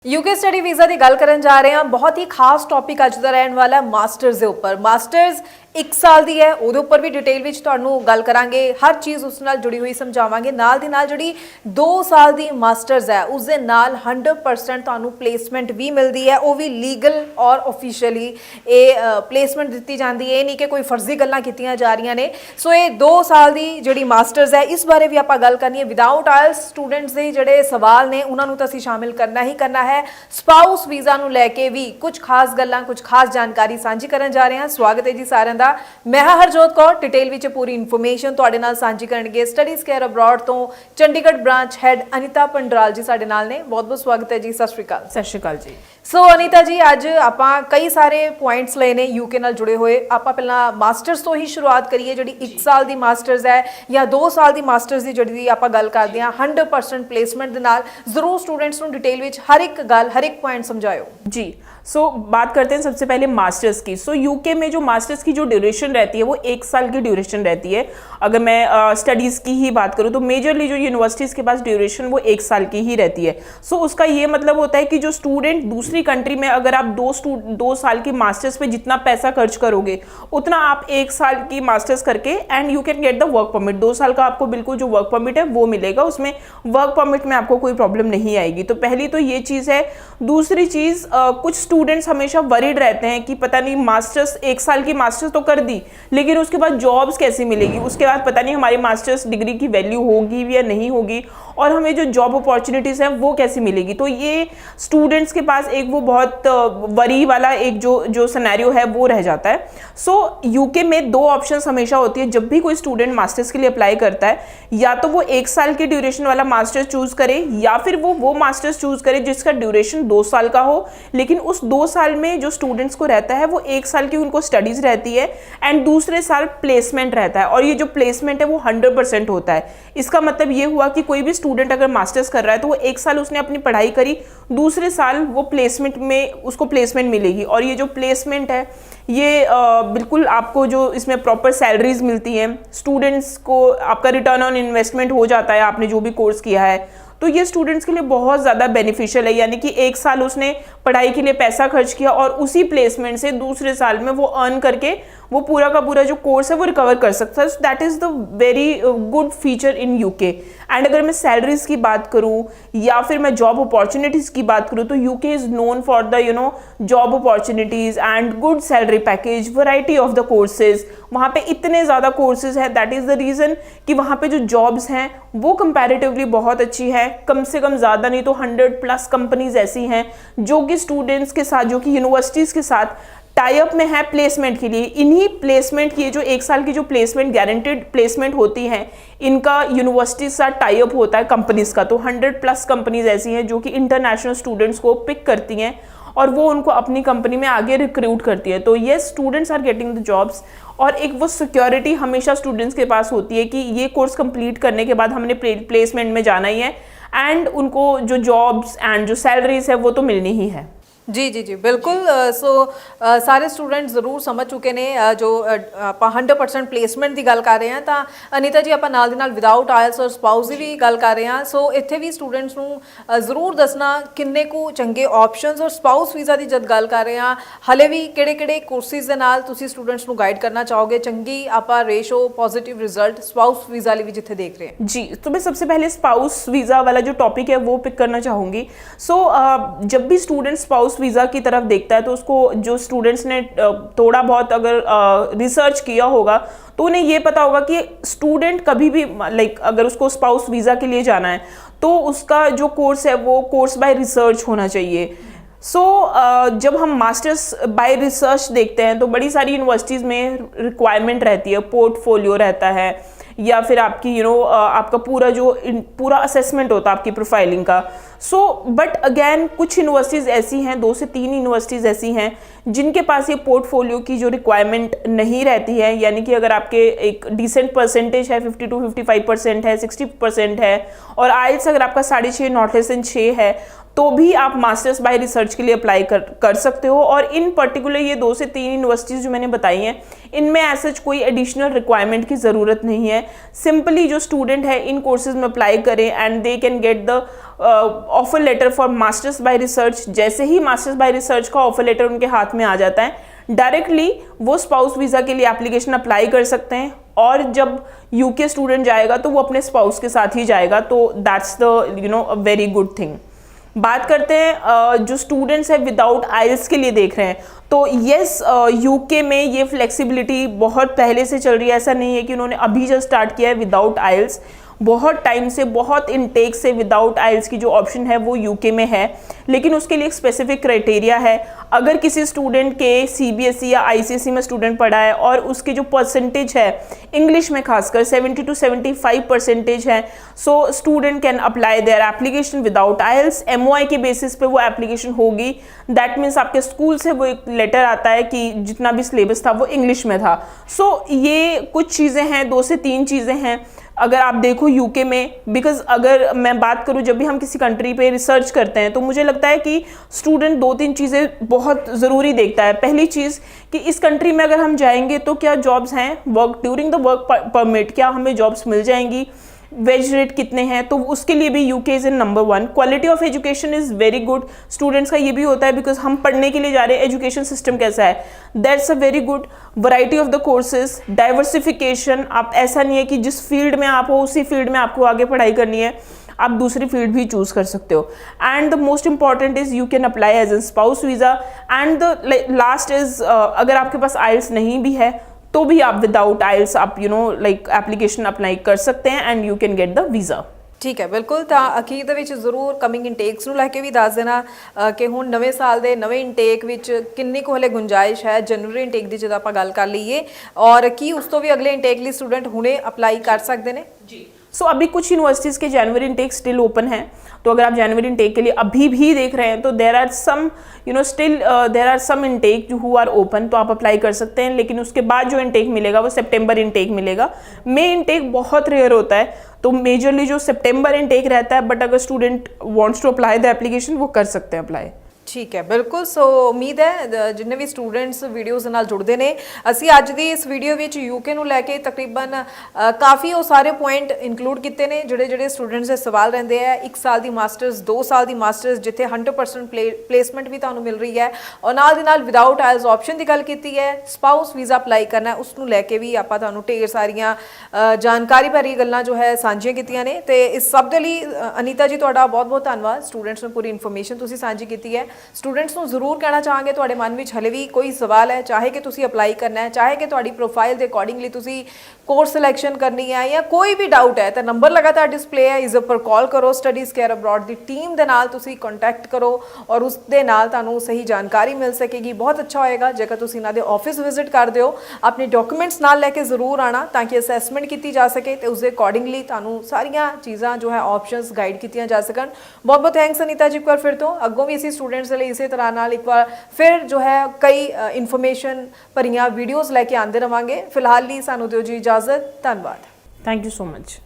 UK study visa की गल करन जा रहे हैं। बहुत ही खास टॉपिक अज का रहने वाला है मास्टर्स के उपर। मास्टर्स 1 साल की है, वो उपर भी डिटेल में तुहानू गल करांगे, हर चीज़ उस नाल जुड़ी हुई समझावांगे। नाल दी नाल जिहड़ी 2 साल की मास्टर्स है उस दे नाल 100% तुहानू प्लेसमेंट भी मिलती है, वो भी लीगल और ऑफिशियली ये प्लेसमेंट दी जाती है, नहीं कि कोई फर्जी गल्लां कीतियां जा रही ने। सो ये 2 साल की जिहड़ी मास्टर्स है इस बारे भी आपां गल करनी है। विदाउट आयल्स स्टूडेंट्स के जिहड़े सवाल ने उन्होंने तो असीं शामिल करना ही करना है। स्पाउस वीज़ा नूं लैके भी कुछ खास गल्लां कुछ खास जानकारी सांझी करन जा रहे हैं। स्वागत है जी सारिਆਂ ਦਾ। मैं हरजोत कौर डिटेल विच पूरी इन्फॉर्मेशन तुहाडे नाल सांझी करनगे स्टडीज़ केयर अब्रॉड तो चंडीगढ़ ब्रांच हैड अनीता पंडराल जी साडे नाल ने। बहुत बहुत स्वागत है जी। सत श्री अकाल। सत श्री अकाल जी। सो अनीता जी अज आपां कई सारे पॉइंट्स लए ने यूके नाल जुड़े हुए। आपां पहला मास्टर्स तो ही शुरुआत करिए, जिहड़ी 1 साल की मास्टर्स है या 2 साल की मास्टर्स की जिहड़ी आपां गल करदे हां 100% प्लेसमेंट दे नाल। जरूर स्टूडेंट्स नूं डिटेल विच हर एक गल हर एक पॉइंट समझाओ जी। सो बात करते हैं सबसे पहले मास्टर्स की। सो यूके में जो मास्टर्स की जो ड्यूरेशन रहती है वो 1 साल की ड्यूरेशन रहती है। अगर मैं स्टडीज़ की ही बात करूँ तो मेजरली जो यूनिवर्सिटीज़ के पास ड्यूरेशन वो 1 साल की ही रहती है। सो उसका ये मतलब होता है कि जो स्टूडेंट दूसरी कंट्री में अगर आप 2 साल की मास्टर्स पे जितना पैसा खर्च करोगे उतना आप 1 साल की मास्टर्स करके and you can get the work permit. 2 साल का आपको बिल्कुल जो वर्क परमिट है वो मिलेगा, उसमें वर्क परमिट में आपको कोई प्रॉब्लम नहीं आएगी। तो पहली तो ये चीज़ है। दूसरी चीज़ कुछ स्टूडेंट्स हमेशा वरीड रहते हैं कि पता नहीं मास्टर्स 1 साल की मास्टर्स तो कर दी लेकिन उसके बाद जॉब्स कैसे मिलेगी, उसके बाद पता नहीं हमारी मास्टर्स डिग्री की वैल्यू होगी या नहीं होगी और हमें जो जॉब अपॉर्चुनिटीज़ हैं वो कैसे मिलेगी। तो ये स्टूडेंट्स के पास एक वो बहुत वरी वाला एक जो सिनेरियो है वो रह जाता है। सो यूके में 2 ऑप्शंस हमेशा होती है जब भी कोई स्टूडेंट मास्टर्स के लिए अप्लाई करता है, या तो वो 1 साल की ड्यूरेशन वाला मास्टर्स चूज़ करे या फिर वो मास्टर्स चूज़ करे जिसका ड्यूरेशन 2 साल का हो, लेकिन उस 2 साल में जो स्टूडेंट्स को रहता है वो 1 साल की उनको स्टडीज़ रहती है एंड दूसरे साल प्लेसमेंट रहता है। और ये जो प्लेसमेंट है वो 100% होता है। इसका मतलब ये हुआ कि कोई भी स्टूडेंट अगर मास्टर्स कर रहा है तो वो 1 साल उसने अपनी पढ़ाई करी, दूसरे साल वो प्लेसमेंट में उसको प्लेसमेंट मिलेगी। और ये जो प्लेसमेंट है ये बिल्कुल आपको जो इसमें प्रॉपर सैलरीज मिलती हैं, स्टूडेंट्स को आपका रिटर्न ऑन इन्वेस्टमेंट हो जाता है आपने जो भी कोर्स किया है। तो ये स्टूडेंट्स के लिए बहुत ज़्यादा बेनिफिशियल है। यानी कि 1 साल उसने पढ़ाई के लिए पैसा खर्च किया और उसी प्लेसमेंट से दूसरे साल में वो अर्न करके वो पूरा का पूरा जो कोर्स है वो रिकवर कर सकता है। That is the very good feature in UK. And अगर मैं सैलरीज की बात करूँ या फिर मैं जॉब अपॉर्चुनिटीज़ की बात करूँ तो UK is known for the job opportunities and good salary package, variety of the courses. वहाँ पे इतने ज़्यादा कोर्सेज हैं, दैट इज़ द रीज़न कि वहाँ पे जो जॉब्स हैं वो कंपैरेटिवली बहुत अच्छी है। कम से कम ज़्यादा नहीं तो 100+ कंपनीज ऐसी हैं जो कि स्टूडेंट्स के साथ, जो कि यूनिवर्सिटीज़ के साथ टाई अप में है प्लेसमेंट के लिए। इन्हीं प्लेसमेंट की जो 1 साल की जो प्लेसमेंट गारंटेड प्लेसमेंट होती है इनका यूनिवर्सिटी के साथ टाई अप होता है कंपनीज का। तो 100+ कंपनीज ऐसी हैं जो कि इंटरनेशनल स्टूडेंट्स को पिक करती हैं और वो उनको अपनी कंपनी में आगे रिक्रूट करती है। तो ये students are getting the jobs और एक वो सिक्योरिटी हमेशा स्टूडेंट्स के पास होती है कि ये कोर्स कंप्लीट करने के बाद हमने प्लेसमेंट में जाना ही है एंड उनको जो जॉब्स एंड जो सैलरीज है वो तो मिलनी ही है। जी जी जी बिल्कुल। सो सारे स्टूडेंट जरूर समझ चुके हैं जो आप 100% प्लेसमेंट की गल कर रहे हैं। तो अनीता जी आप नाल दी नाल विदाउट आयल्स और स्पाउस की भी गल कर रहे हैं। सो इत्थे भी स्टूडेंट्स नूं जरूर दसना किन्ने को चंगे ऑप्शनस और स्पाउस वीज़ा की जब गल कर रहे हैं हले भी किहड़े कोर्सिस दे नाल तुसीं स्टूडेंट्स नूं गाइड करना चाहोगे चंगी आप ratio positive result spouse visa लिए भी जिथे देख रहे हैं? जी तो मैं सबसे पहले स्पाउस वीज़ा वाला जो टॉपिक है वो पिक करना चाहूँगी। सो जब भी स्टूडेंट स्पाउस वीज़ा की तरफ देखता है तो उसको जो स्टूडेंट्स ने थोड़ा बहुत अगर रिसर्च किया होगा तो उन्हें ये पता होगा कि स्टूडेंट कभी भी अगर उसको स्पाउस वीज़ा के लिए जाना है तो उसका जो कोर्स है वो कोर्स बाय रिसर्च होना चाहिए। जब हम मास्टर्स बाय रिसर्च देखते हैं तो बड़ी सारी यूनिवर्सिटीज़ में रिक्वायरमेंट रहती है, पोर्टफोलियो रहता है या फिर आपकी आपका पूरा असेसमेंट होता है आपकी प्रोफाइलिंग का। बट अगेन कुछ यूनिवर्सिटीज़ ऐसी हैं, 2 से 3 यूनिवर्सिटीज़ ऐसी हैं जिनके पास ये पोर्टफोलियो की जो रिक्वायरमेंट नहीं रहती है। यानी कि अगर आपके एक डिसेंट परसेंटेज है 50 to 55% है, 60% है और आइल्स अगर आपका 6.5 नॉट लेस देन 6 है तो भी आप मास्टर्स बाय रिसर्च के लिए अप्लाई कर सकते हो। और इन पर्टिकुलर ये 2 से 3 यूनिवर्सिटीज़ जो मैंने बताई हैं इनमें ऐसा कोई एडिशनल रिक्वायरमेंट की ज़रूरत नहीं है। सिंपली जो स्टूडेंट है इन कोर्सेज में अप्लाई करें and they can get the offer letter for masters by research, जैसे ही मास्टर्स बाय रिसर्च का ऑफर लेटर उनके हाथ में आ जाता है, डायरेक्टली वो स्पाउस वीज़ा के लिए एप्लीकेशन अप्लाई कर सकते हैं। और जब यूके स्टूडेंट जाएगा तो वो अपने स्पाउस के साथ ही जाएगा, तो that's the a very good thing. बात करते हैं जो स्टूडेंट्स हैं विदाउट आइल्स के लिए देख रहे हैं, तो येस यूके में ये फ्लेक्सिबिलिटी बहुत पहले से चल रही है, ऐसा नहीं है कि उन्होंने अभी जस्ट स्टार्ट किया है विदाउट आइल्स। बहुत टाइम से, बहुत इनटेक से विदाउट आइल्स की जो ऑप्शन है वो यूके में है, लेकिन उसके लिए एक स्पेसिफिक क्राइटेरिया है। अगर किसी स्टूडेंट के सीबीएसई या आईसीएसई में स्टूडेंट पढ़ा है और उसके जो परसेंटेज है इंग्लिश में खासकर 70 to 75% है, so student can apply their application without IELTS. MOI के बेसिस पे वो एप्लीकेशन होगी। दैट मीन्स आपके स्कूल से वो एक लेटर आता है कि जितना भी सिलेबस था वो इंग्लिश में था। सो ये कुछ चीज़ें हैं, 2 से 3 चीज़ें हैं अगर आप देखो यूके में। बिकॉज अगर मैं बात करूँ, जब भी हम किसी कंट्री पे रिसर्च करते हैं तो मुझे लगता है कि स्टूडेंट 2-3 चीज़ें बहुत ज़रूरी देखता है। पहली चीज़ कि इस कंट्री में अगर हम जाएंगे तो क्या जॉब्स हैं, work during the work permit क्या हमें जॉब्स मिल जाएंगी, वेज रेट कितने हैं, तो उसके लिए भी UK is in number 1। Quality of education is very good. Students का ये भी होता है बिकॉज हम पढ़ने के लिए जा रहे हैं, एजुकेशन सिस्टम कैसा है, that's a very good. Variety of the courses, diversification, आप ऐसा नहीं है कि जिस फील्ड में आप हो उसी फील्ड में आपको आगे पढ़ाई करनी है, आप दूसरी फील्ड भी चूज कर सकते हो। And the most important is you can apply as an spouse visa. And the last is अगर आपके पास आइल्स नहीं भी है तो भी आप विदाउट आइल्स आप एप्लीकेशन अप्लाई कर सकते हैं and you can get the visa. ਠੀਕ ਹੈ, ਬਿਲਕੁਲ। ਤਾਂ ਅਖੀਰ ਦੇ ਵਿੱਚ ਜ਼ਰੂਰ ਕਮਿੰਗ ਇਨਟੇਕਸ ਨੂੰ ਲੈ ਕੇ ਵੀ ਦੱਸ ਦੇਣਾ ਕਿ ਹੁਣ ਨਵੇਂ ਸਾਲ ਦੇ ਨਵੇਂ ਇਨਟੇਕ ਵਿੱਚ ਕਿੰਨੀ ਕੁ ਹਲੇ ਗੁੰਜਾਇਸ਼ ਹੈ ਜਨਵਰੀ ਇਨਟੇਕ ਦੀ, ਜਦੋਂ ਆਪਾਂ ਗੱਲ ਕਰ ਲਈਏ, ਔਰ ਕੀ ਉਸ ਤੋਂ ਵੀ ਅਗਲੇ ਇਨਟੇਕ ਲਈ ਸਟੂਡੈਂਟ ਹੁਣੇ ਅਪਲਾਈ ਕਰ ਸਕਦੇ ਨੇ? जी, सो अभी कुछ यूनिवर्सिटीज़ के जनवरी इनटेक स्टिल ओपन है, तो अगर आप जनवरी इनटेक के लिए अभी भी देख रहे हैं तो there are some still there are some intake who are open, तो आप अप्लाई कर सकते हैं। लेकिन उसके बाद जो इनटेक मिलेगा वो सितंबर इनटेक मिलेगा। मई इनटेक बहुत रेयर होता है, तो मेजरली जो सितंबर इनटेक रहता है, बट अगर student wants to apply the application वो कर सकते हैं अप्लाई। ਠੀਕ ਹੈ, ਬਿਲਕੁਲ। ਸੋ ਉਮੀਦ ਹੈ ਜਿੰਨੇ ਵੀ ਸਟੂਡੈਂਟਸ ਵੀਡੀਓਜ਼ ਦੇ ਨਾਲ ਜੁੜਦੇ ਨੇ, ਅਸੀਂ ਅੱਜ ਦੀ ਇਸ ਵੀਡੀਓ ਵਿੱਚ ਯੂਕੇ ਨੂੰ ਲੈ ਕੇ ਤਕਰੀਬਨ ਕਾਫੀ ਉਹ ਸਾਰੇ ਪੁਆਇੰਟ ਇਨਕਲੂਡ ਕੀਤੇ ਨੇ ਜਿਹੜੇ ਸਟੂਡੈਂਟਸ ਦੇ ਸਵਾਲ ਰਹਿੰਦੇ ਆ। 1 ਸਾਲ ਦੀ ਮਾਸਟਰਸ, 2 ਸਾਲ ਦੀ ਮਾਸਟਰਸ ਜਿੱਥੇ 100% ਪਲੇਸਮੈਂਟ ਵੀ ਤੁਹਾਨੂੰ ਮਿਲ ਰਹੀ ਹੈ, ਔਰ ਨਾਲ ਦੀ ਨਾਲ ਵਿਦਾਊਟ ਆਇਲਸ ਆਪਸ਼ਨ ਦੀ ਗੱਲ ਕੀਤੀ ਹੈ। ਸਪਾਊਸ ਵੀਜ਼ਾ ਅਪਲਾਈ ਕਰਨਾ ਉਸ ਨੂੰ ਲੈ ਕੇ ਵੀ ਆਪਾਂ ਤੁਹਾਨੂੰ ਢੇਰ ਸਾਰੀਆਂ ਜਾਣਕਾਰੀ ਭਰੀ ਗੱਲਾਂ ਜੋ ਹੈ ਸਾਂਝੀਆਂ ਕੀਤੀਆਂ ਨੇ। ਤੇ ਇਸ ਸਭ ਦੇ ਲਈ ਅਨੀਤਾ ਜੀ ਤੁਹਾਡਾ ਬਹੁਤ ਬਹੁਤ ਧੰਨਵਾਦ। ਸਟੂਡੈਂਟਸ ਨੂੰ ਪੂਰੀ ਇਨਫੋਰਮੇਸ਼ਨ ਤੁਸੀਂ ਸਾਂਝੀ ਕੀਤੀ ਹੈ। ਸਟੂਡੈਂਟਸ ਨੂੰ ਜ਼ਰੂਰ ਕਹਿਣਾ ਚਾਹਾਂਗੇ, ਤੁਹਾਡੇ ਮਨ ਵਿੱਚ ਹਲੇ ਵੀ ਕੋਈ ਸਵਾਲ ਹੈ, ਚਾਹੇ ਕਿ ਤੁਸੀਂ ਅਪਲਾਈ ਕਰਨਾ ਹੈ, ਚਾਹੇ ਕਿ ਤੁਹਾਡੀ ਪ੍ਰੋਫਾਈਲ ਦੇ ਅਕੋਰਡਿੰਗਲੀ ਤੁਸੀਂ ਕੋਰਸ ਸਿਲੈਕਸ਼ਨ ਕਰਨੀ ਹੈ, ਜਾਂ ਕੋਈ ਵੀ ਡਾਊਟ ਹੈ, ਤਾਂ ਨੰਬਰ ਲਗਾਤਾਰ ਡਿਸਪਲੇ ਹੈ, ਇਸ ਉੱਪਰ ਕਾਲ ਕਰੋ। ਸਟੱਡੀਜ਼ ਕੇਅਰ ਅਬਰੋਡ ਦੀ ਟੀਮ ਦੇ ਨਾਲ ਤੁਸੀਂ ਕੰਟੈਕਟ ਕਰੋ ਔਰ ਉਸ ਦੇ ਨਾਲ ਤੁਹਾਨੂੰ ਸਹੀ ਜਾਣਕਾਰੀ ਮਿਲ ਸਕੇਗੀ। ਬਹੁਤ ਅੱਛਾ ਹੋਏਗਾ ਜੇਕਰ ਤੁਸੀਂ ਇਹਨਾਂ ਦੇ ਆਫਿਸ ਵਿਜ਼ਿਟ ਕਰਦੇ ਹੋ। ਆਪਣੇ ਡਾਕੂਮੈਂਟਸ ਨਾਲ ਲੈ ਕੇ ਜ਼ਰੂਰ ਆਣਾ ਤਾਂ ਕਿ ਅਸੈਸਮੈਂਟ ਕੀਤੀ ਜਾ ਸਕੇ ਤੇ ਉਸ ਦੇ ਅਕੋਰਡਿੰਗਲੀ ਤੁਹਾਨੂੰ ਸਾਰੀਆਂ ਚੀਜ਼ਾਂ ਜੋ ਹੈ ਆਪਸ਼ਨਸ ਗਾਈਡ ਕੀਤੀਆਂ ਜਾ ਸਕਣ। ਬਹੁਤ ਬਹੁਤ ਥੈਂਕਸ ਅਨੀਤਾ ਜੀ ਇੱਕ ਵਾਰ ਫਿਰ ਤੋਂ। ਅੱਗੋਂ ਵੀ ਅਸੀਂ ਸਟੂਡੈਂਟਸ ਦੇ ਲਈ ਇਸੇ ਤਰ੍ਹਾਂ ਨਾਲ ਇੱਕ ਵਾਰ ਫਿਰ ਜੋ ਹੈ ਕਈ ਇਨਫੋਰਮੇਸ਼ਨ ਭਰੀਆਂ ਵੀਡੀਓਜ਼ ਲੈ ਕੇ ਆਉਂਦੇ ਰਵਾਂਗੇ। ਫਿਲਹਾਲ ਲਈ ਸਾਨੂੰ ਦਿਓ ਜੀ ਇਜਾਜ਼ਤ। ਧੰਨਵਾਦ। Thank you so much.